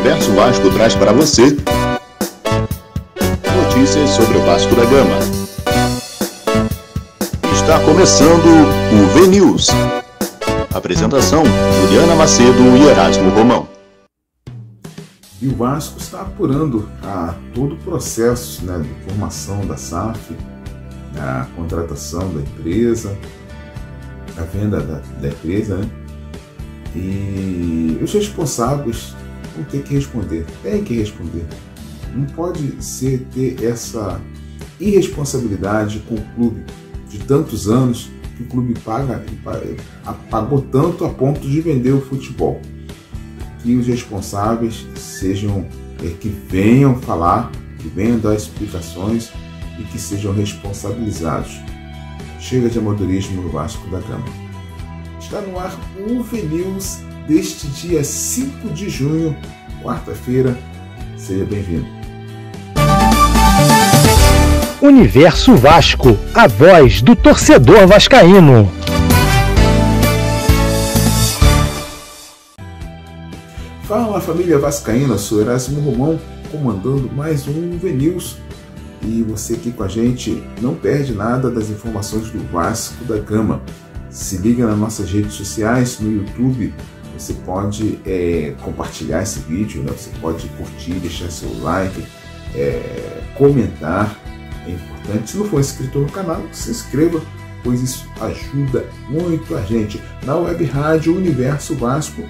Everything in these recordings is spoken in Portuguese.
Universo Vasco traz para você notícias sobre o Vasco da Gama. Está começando o V-News. Apresentação: Juliana Macedo e Erasmo Romão. E o Vasco está apurando todo o processo, de formação da SAF, a contratação da empresa, a venda da empresa, E os responsáveis vão ter que responder, tem que responder. Não pode ter essa irresponsabilidade com o clube de tantos anos, que o clube pagou tanto a ponto de vender o futebol. Que os responsáveis sejam, que venham falar, que venham dar explicações e que sejam responsabilizados. Chega de amadorismo no Vasco da Gama. Está no ar o V-News deste dia 5 de junho, quarta-feira. Seja bem-vindo. Universo Vasco, a voz do torcedor vascaíno. Fala, família vascaína, sou Erasmo Romão, comandando mais um V-News. E você aqui com a gente não perde nada das informações do Vasco da Gama. Se liga nas nossas redes sociais, no YouTube, você pode compartilhar esse vídeo, você pode curtir, deixar seu like, comentar, é importante. Se não for inscrito no canal, se inscreva, pois isso ajuda muito a gente. Na web rádio Universo Vasco,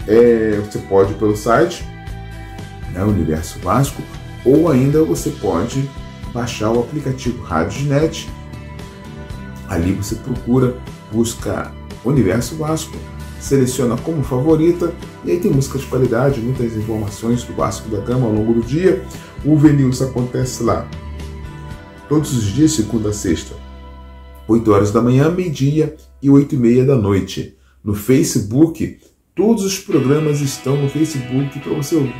você pode ir pelo site, Universo Vasco, ou ainda você pode baixar o aplicativo RádioNet. Ali você busca Universo Vasco, seleciona como favorita e aí tem música de qualidade, muitas informações do Vasco da Gama ao longo do dia. O V-News acontece lá todos os dias, segunda a sexta, 8 horas da manhã, meio-dia e 8h30 da noite. No Facebook, todos os programas estão no Facebook para você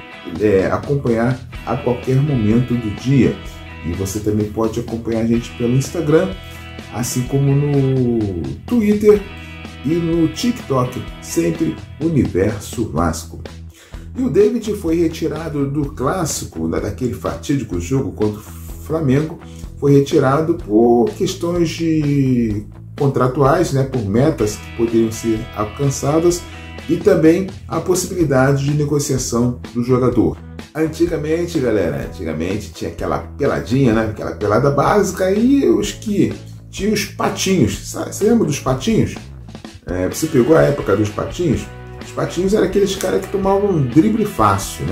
acompanhar a qualquer momento do dia. E você também pode acompanhar a gente pelo Instagram, assim como no Twitter e no TikTok, sempre Universo Vasco. E o David foi retirado do clássico, daquele fatídico jogo contra o Flamengo, foi retirado por questões contratuais, por metas que poderiam ser alcançadas e também a possibilidade de negociação do jogador. Antigamente, galera, tinha aquela peladinha, aquela pelada básica e os que tinham os patinhos. Você lembra dos patinhos? Você pegou a época dos patinhos? Os patinhos eram aqueles caras que tomavam um drible fácil,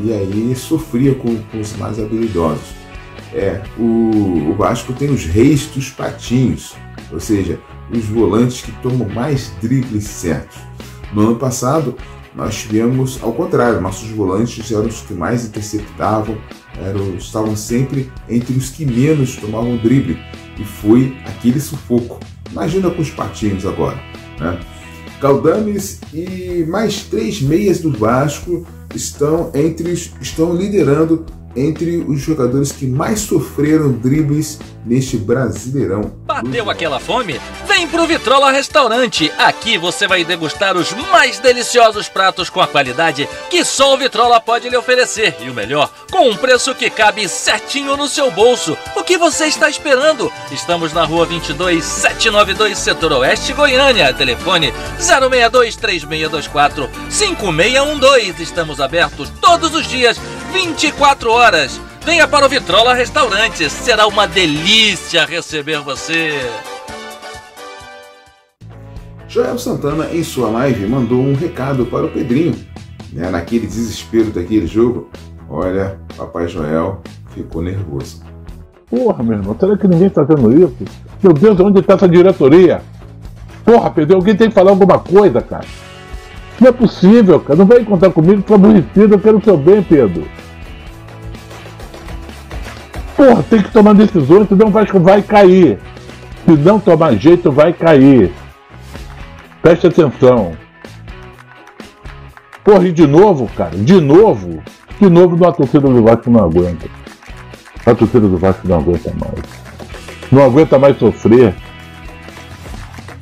e aí sofria com os mais habilidosos. O Vasco tem os reis dos patinhos, ou seja, os volantes que tomam mais dribles certos. No ano passado, nós tivemos ao contrário, nossos volantes eram os que mais interceptavam, estavam sempre entre os que menos tomavam drible, e foi aquele sufoco. Imagina com os patinhos agora, Galdames e mais 3 meias do Vasco estão liderando entre os jogadores que mais sofreram dribles neste Brasileirão. Bateu aquela fome? Vem pro Vitrola Restaurante. Aqui você vai degustar os mais deliciosos pratos com a qualidade que só o Vitrola pode lhe oferecer. E o melhor, com um preço que cabe certinho no seu bolso. O que você está esperando? Estamos na rua 22, 792, Setor Oeste, Goiânia. Telefone 062-3624-5612. Estamos abertos todos os dias, 24 horas. Venha para o Vitrola Restaurante, será uma delícia receber você. Joel Santana, em sua live, mandou um recado para o Pedrinho, naquele desespero daquele jogo. Olha, papai Joel ficou nervoso. Porra, meu irmão, será que ninguém está vendo isso? Meu Deus, onde está essa diretoria? Porra, Pedro, alguém tem que falar alguma coisa, cara. Não é possível, cara, não vai contar comigo, tô aborrecido, eu quero o seu bem, Pedro. Porra, tem que tomar decisões, senão o Vasco vai cair. Se não tomar jeito, vai cair. Preste atenção. Porra, e de novo, cara, de novo, a torcida do Vasco não aguenta. A torcida do Vasco não aguenta mais. Não aguenta mais sofrer.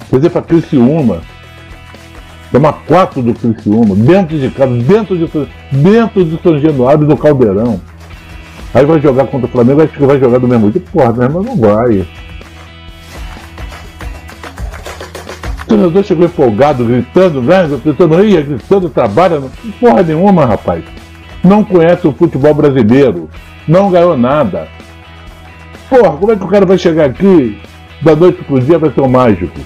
Quer dizer, pra Criciúma, Toma 4 do Criciúma, dentro de casa, dentro de São Januário do Caldeirão. Aí vai jogar contra o Flamengo, acho que vai jogar do mesmo jeito. Porra, meu irmão, não vai. O treinador chegou empolgado, gritando, gritando, trabalha. Porra nenhuma, rapaz. Não conhece o futebol brasileiro. Não ganhou nada. Porra, como é que o cara vai chegar aqui da noite pro dia, vai ser um mágico?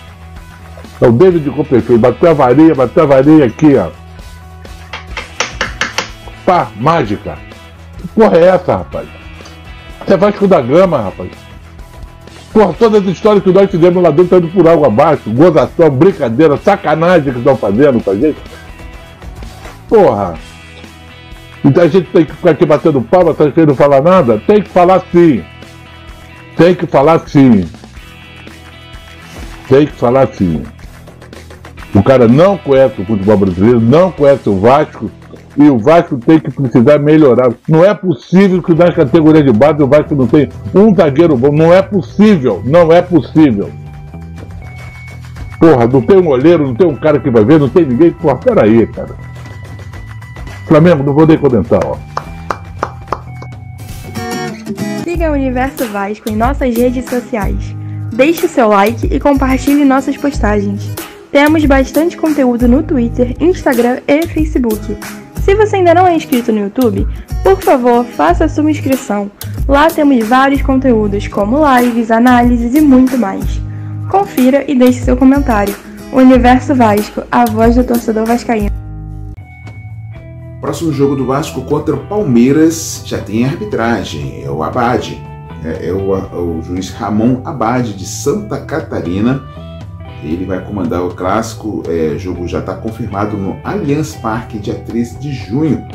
É o David Copperfield, bateu a varinha aqui, ó. Pá, mágica. Que porra é essa, rapaz? Você é Vasco da Gama, rapaz. Porra, todas as histórias que nós fizemos lá dentro estão indo por água abaixo. Gozação, brincadeira, sacanagem que estão fazendo com a gente. Porra. Então a gente tem que ficar aqui batendo palma, tá querendo falar nada? Tem que falar sim. Tem que falar sim. Tem que falar sim. O cara não conhece o futebol brasileiro, não conhece o Vasco, e o Vasco tem que precisar melhorar. Não é possível que nas categorias de base o Vasco não tenha um zagueiro bom. Não é possível, não é possível. Porra, não tem um olheiro, não tem um cara que vai ver, não tem ninguém. Porra, peraí, cara. Flamengo, não vou nem comentar, ó. Siga o Universo Vasco em nossas redes sociais. Deixe o seu like e compartilhe nossas postagens. Temos bastante conteúdo no Twitter, Instagram e Facebook. Se você ainda não é inscrito no YouTube, por favor, faça a sua inscrição. Lá temos vários conteúdos, como lives, análises e muito mais. Confira e deixe seu comentário. Universo Vasco, a voz do torcedor vascaíno. Próximo jogo do Vasco contra o Palmeiras já tem arbitragem, é o Abade. É o juiz Ramon Abade, de Santa Catarina. Ele vai comandar o clássico. O jogo já está confirmado no Allianz Parque, dia 13 de junho.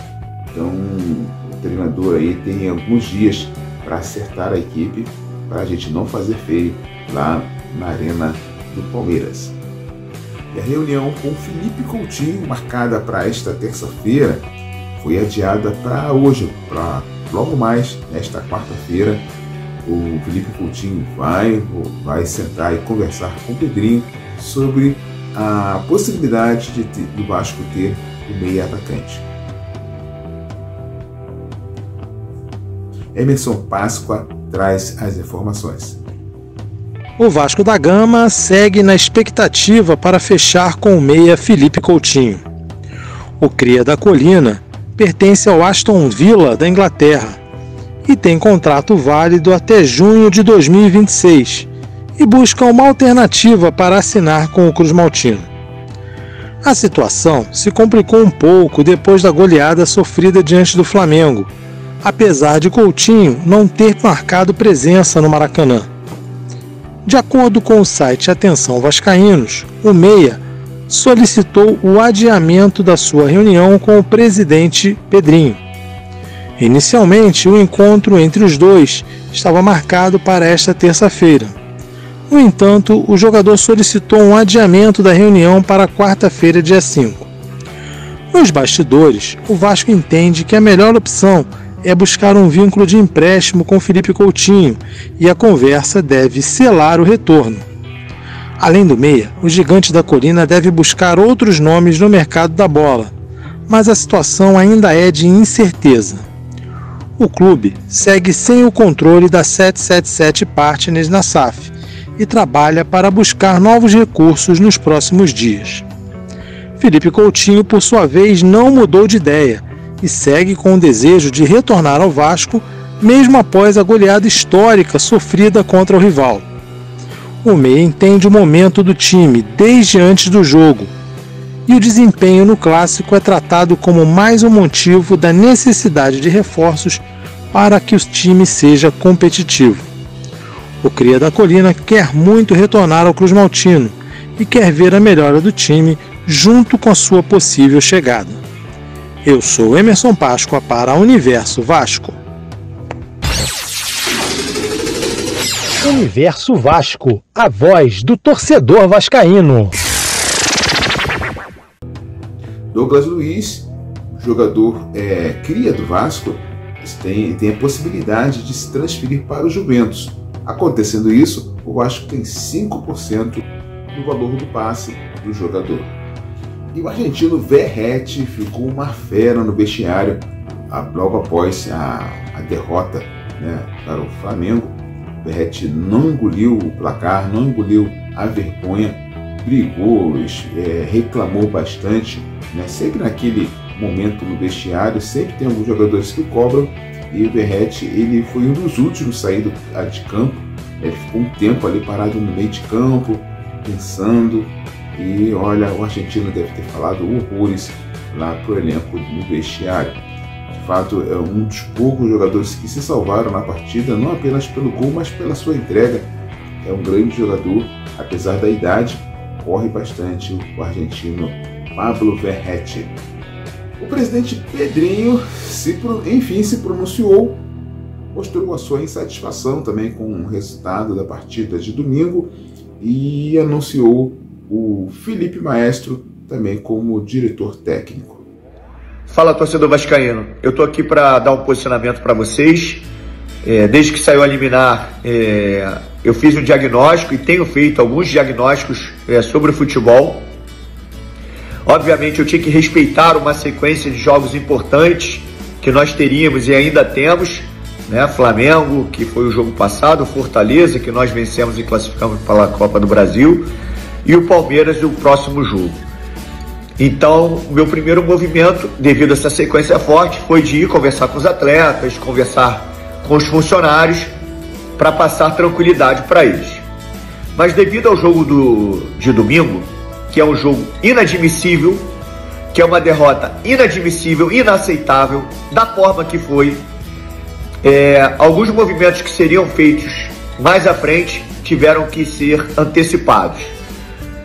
Então o treinador aí tem alguns dias para acertar a equipe, para a gente não fazer feio lá na Arena do Palmeiras. E a reunião com Felipe Coutinho, marcada para esta terça-feira, foi adiada para hoje, para logo mais, nesta quarta-feira. O Felipe Coutinho vai sentar e conversar com o Pedrinho sobre a possibilidade do Vasco ter o meia atacante. Emerson Páscoa traz as informações. O Vasco da Gama segue na expectativa para fechar com o meia Felipe Coutinho. O cria da Colina pertence ao Aston Villa da Inglaterra e tem contrato válido até junho de 2026 e busca uma alternativa para assinar com o Cruz Maltino. A situação se complicou um pouco depois da goleada sofrida diante do Flamengo, apesar de Coutinho não ter marcado presença no Maracanã. De acordo com o site Atenção Vascaínos, o meia solicitou o adiamento da sua reunião com o presidente Pedrinho. Inicialmente, o encontro entre os dois estava marcado para esta terça-feira. No entanto, o jogador solicitou um adiamento da reunião para quarta-feira, dia 5. Nos bastidores, o Vasco entende que a melhor opção é buscar um vínculo de empréstimo com Felipe Coutinho e a conversa deve selar o retorno. Além do meia, o gigante da Colina deve buscar outros nomes no mercado da bola, mas a situação ainda é de incerteza. O clube segue sem o controle da 777 Partners na SAF e trabalha para buscar novos recursos nos próximos dias. Felipe Coutinho, por sua vez, não mudou de ideia e segue com o desejo de retornar ao Vasco, mesmo após a goleada histórica sofrida contra o rival. O meia entende o momento do time desde antes do jogo, e o desempenho no clássico é tratado como mais um motivo da necessidade de reforços para que o time seja competitivo. O cria da Colina quer muito retornar ao Cruz Maltino e quer ver a melhora do time junto com a sua possível chegada. Eu sou Emerson Páscoa para Universo Vasco. Universo Vasco, a voz do torcedor vascaíno. Douglas Luiz, jogador cria do Vasco, tem a possibilidade de se transferir para o Juventus. Acontecendo isso, o Vasco tem 5% do valor do passe do jogador. E o argentino Verratti ficou uma fera no vestiário logo após a derrota, né, para o Flamengo. O Verratti não engoliu o placar, não engoliu a vergonha, brigou, reclamou bastante, né? Sempre naquele momento no vestiário, sempre tem alguns jogadores que cobram, e o Verratti, ele foi um dos últimos a sair de campo. Ele ficou um tempo ali parado no meio de campo, pensando, e olha, o argentino deve ter falado horrores lá pro elenco no vestiário. De fato, é um dos poucos jogadores que se salvaram na partida, não apenas pelo gol, mas pela sua entrega. É um grande jogador, apesar da idade, corre bastante o argentino Pablo Verratti. O presidente Pedrinho, enfim, se pronunciou, mostrou a sua insatisfação também com o resultado da partida de domingo e anunciou o Felipe Maestro também como diretor técnico. Fala, torcedor vascaíno, eu tô aqui para dar um posicionamento para vocês. Desde que saiu a liminar, eu fiz um diagnóstico e tenho feito alguns diagnósticos sobre o futebol. Obviamente eu tinha que respeitar uma sequência de jogos importantes que nós teríamos e ainda temos, né? Flamengo, que foi o jogo passado, Fortaleza, que nós vencemos e classificamos para a Copa do Brasil, e o Palmeiras, o próximo jogo. Então, o meu primeiro movimento, devido a essa sequência forte, foi de ir conversar com os atletas, conversar com os funcionários, para passar tranquilidade para eles. Mas devido ao jogo de domingo, que é um jogo inadmissível, que é uma derrota inadmissível, inaceitável, da forma que foi, alguns movimentos que seriam feitos mais à frente tiveram que ser antecipados.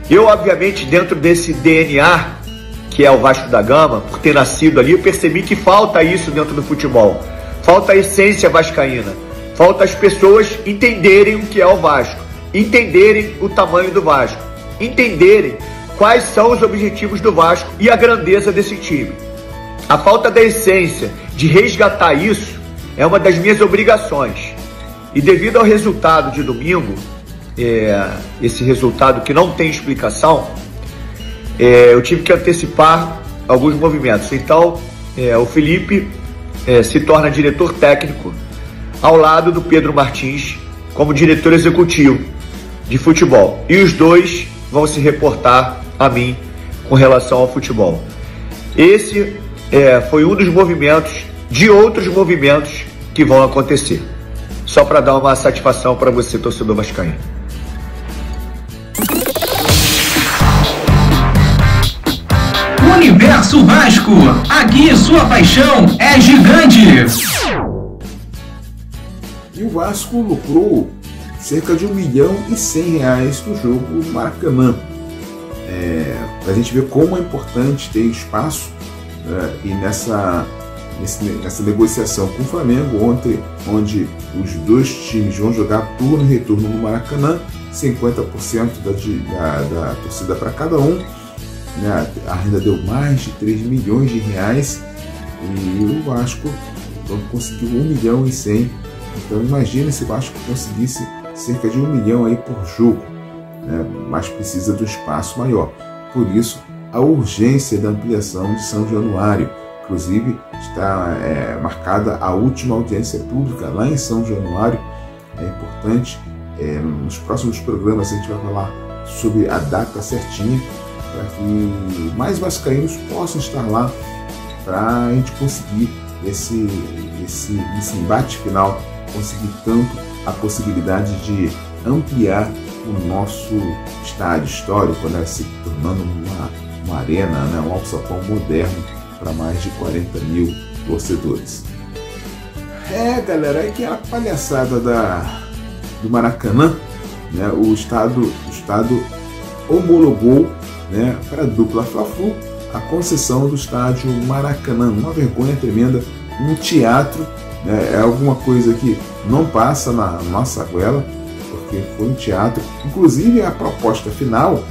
Eu, obviamente, dentro desse DNA, que é o Vasco da Gama, por ter nascido ali, eu percebi que falta isso dentro do futebol. Falta a essência vascaína. Falta as pessoas entenderem o que é o Vasco, entenderem o tamanho do Vasco, entenderem quais são os objetivos do Vasco e a grandeza desse time. A falta da essência de resgatar isso é uma das minhas obrigações. E devido ao resultado de domingo, esse resultado que não tem explicação, eu tive que antecipar alguns movimentos. Então, o Felipe se torna diretor técnico ao lado do Pedro Martins como diretor executivo de futebol. E os dois vão se reportar a mim com relação ao futebol. Esse foi um dos movimentos, de outros movimentos que vão acontecer. Só para dar uma satisfação para você, torcedor vascaíno. Universo Vasco, aqui sua paixão é gigante. E o Vasco lucrou cerca de R$ 1.100.000 no jogo do Maracanã. Para a gente ver como é importante ter espaço, e nessa negociação com o Flamengo, onde os dois times vão jogar turno e retorno no Maracanã, 50% da torcida para cada um, né? A renda deu mais de R$ 3 milhões e o Vasco conseguiu R$ 1.100.000. Então imagina se o Vasco conseguisse cerca de R$ 1 milhão aí por jogo, né? Mas precisa de um espaço maior. Por isso, a urgência da ampliação de São Januário. Inclusive, está marcada a última audiência pública lá em São Januário. É importante, nos próximos programas a gente vai falar sobre a data certinha, para que mais vascaínos possam estar lá, para a gente conseguir esse embate final, conseguir tanto a possibilidade de ampliar o nosso estádio histórico, né, se tornando uma arena, né, um alçapão moderno para mais de 40 mil torcedores. Galera, é que a palhaçada do Maracanã, né, o estado homologou, né, para a dupla Fla-Flu a concessão do estádio Maracanã. Uma vergonha tremenda, um teatro, né, é alguma coisa que não passa na nossa goela, porque foi um teatro. Inclusive a proposta final,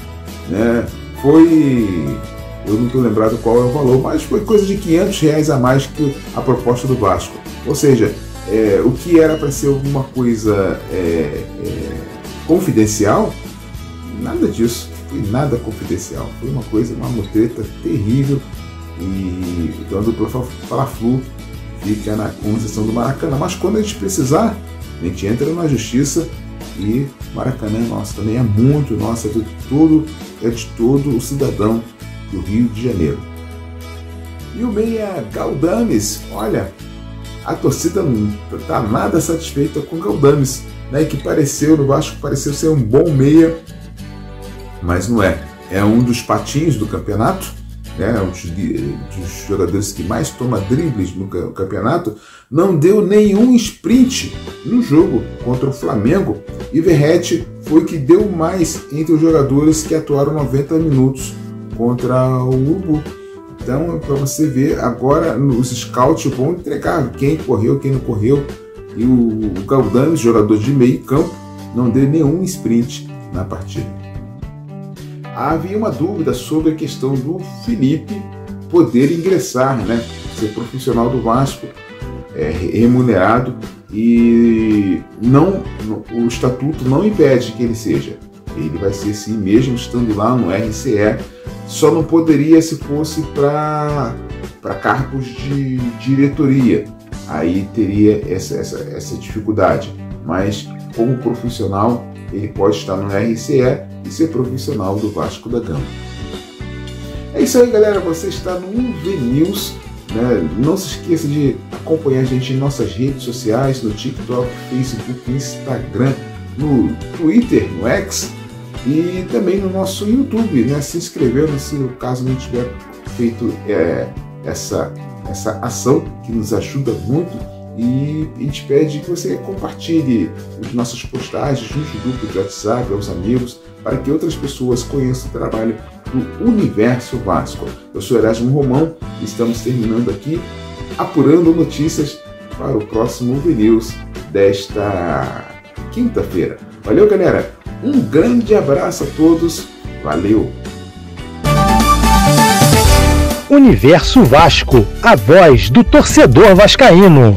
né, foi, eu não estou lembrado qual é o valor, mas foi coisa de R$500 a mais que a proposta do Vasco. Ou seja, o que era para ser alguma coisa confidencial, nada disso. foi nada confidencial, foi uma coisa, uma mutreta terrível, e então a dupla Fla-Flu fica na concessão do Maracanã. Mas quando a gente precisar, a gente entra na justiça, e Maracanã é nosso, também é muito nosso, é de todo o cidadão do Rio de Janeiro. E o meia Galdames, olha, a torcida não está nada satisfeita com o Galdames, né, que no Vasco pareceu ser um bom meia, mas não é. É um dos patinhos do campeonato, né, um dos jogadores que mais toma dribles no campeonato. Não deu nenhum sprint no jogo contra o Flamengo, e Verratti foi que deu mais entre os jogadores que atuaram 90 minutos contra o Urubu. Então, para você ver, agora os scouts vão entregar quem correu, quem não correu, e o Galdames, jogador de meio campo, não deu nenhum sprint na partida. Havia uma dúvida sobre a questão do Felipe poder ingressar, né, ser profissional do Vasco, remunerado, e o estatuto não impede que ele seja. Ele vai ser assim mesmo estando lá no RCE, só não poderia se fosse para cargos de diretoria, aí teria essa dificuldade, mas como profissional ele pode estar no RCE e ser profissional do Vasco da Gama. É isso aí, galera, você está no UV News, né? Não se esqueça de acompanhar a gente em nossas redes sociais, no TikTok, Facebook, Instagram, no Twitter, no X, e também no nosso YouTube, né? Se inscrevendo se caso não tiver feito essa ação, que nos ajuda muito, e a gente pede que você compartilhe as nossas postagens nos grupos de WhatsApp, aos amigos, para que outras pessoas conheçam o trabalho do Universo Vasco. Eu sou Erasmo Romão e estamos terminando aqui apurando notícias para o próximo UV News desta quinta-feira. Valeu, galera! Um grande abraço a todos, valeu! Universo Vasco, a voz do torcedor vascaíno.